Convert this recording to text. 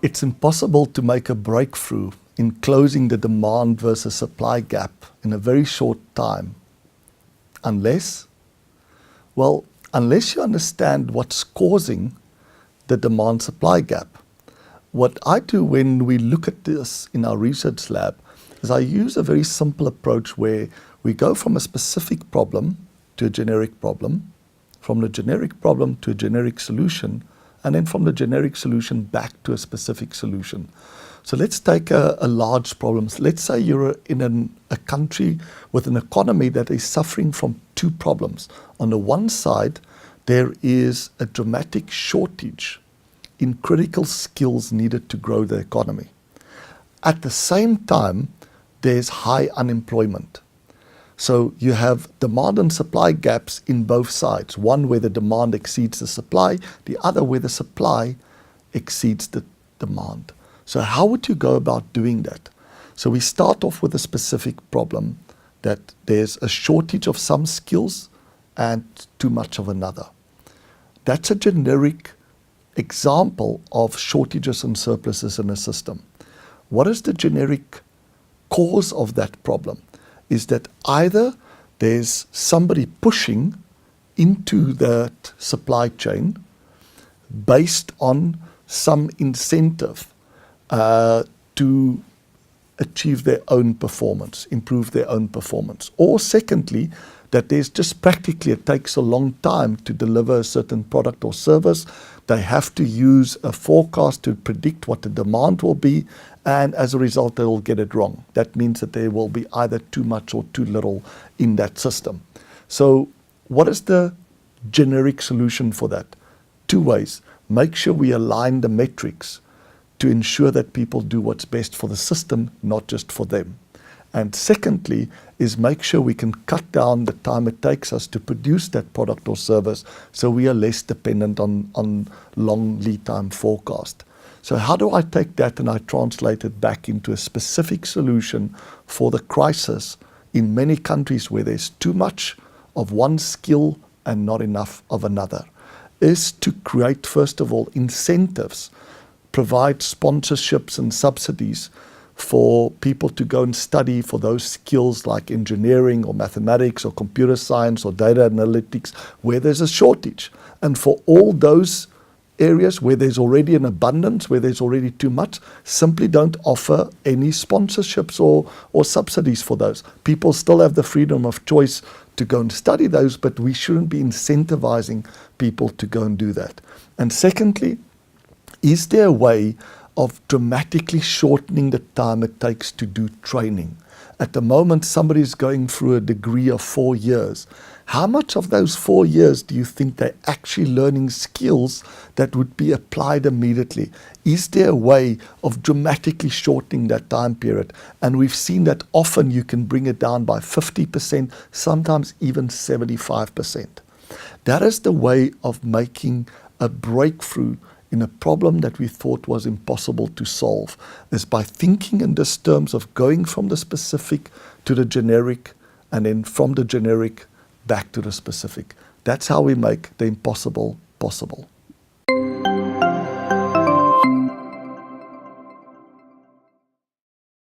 It's impossible to make a breakthrough in closing the demand versus supply gap in a very short time unless you understand what's causing the demand-supply gap. What I do when we look at this in our research lab is I use a very simple approach where we go from a specific problem to a generic problem, from the generic problem to a generic solution, and then from the generic solution back to a specific solution. So let's take a large problem. Let's say you're in a country with an economy that is suffering from two problems. On the one side, there is a dramatic shortage in critical skills needed to grow the economy. At the same time, there's high unemployment. So you have demand and supply gaps in both sides. One where the demand exceeds the supply, the other where the supply exceeds the demand. So how would you go about doing that? So we start off with a specific problem that there's a shortage of some skills and too much of another. That's a generic example of shortages and surpluses in a system. What is the generic cause of that problem? Is that either there's somebody pushing into that supply chain based on some incentive to achieve their own performance, improve their own performance. Or secondly, that there's just practically, it takes a long time to deliver a certain product or service. They have to use a forecast to predict what the demand will be, and as a result, they will get it wrong. That means that there will be either too much or too little in that system. So what is the generic solution for that? Two ways. Make sure we align the metrics to ensure that people do what's best for the system, not just for them. And secondly, is make sure we can cut down the time it takes us to produce that product or service so we are less dependent on long lead time forecast. So how do I take that and I translate it back into a specific solution for the crisis in many countries where there's too much of one skill and not enough of another? Is to create, first of all, incentives, provide sponsorships and subsidies for people to go and study for those skills like engineering or mathematics or computer science or data analytics where there's a shortage. And for all those areas where there's already an abundance, where there's already too much, simply don't offer any sponsorships or subsidies for those. People still have the freedom of choice to go and study those, but we shouldn't be incentivizing people to go and do that. And secondly, is there a way of dramatically shortening the time it takes to do training? At the moment, somebody's going through a degree of 4 years. How much of those 4 years do you think they're actually learning skills that would be applied immediately? Is there a way of dramatically shortening that time period? And we've seen that often you can bring it down by 50%, sometimes even 75%. That is the way of making a breakthrough in a problem that we thought was impossible to solve, is by thinking in this terms of going from the specific to the generic, and then from the generic back to the specific. That's how we make the impossible possible.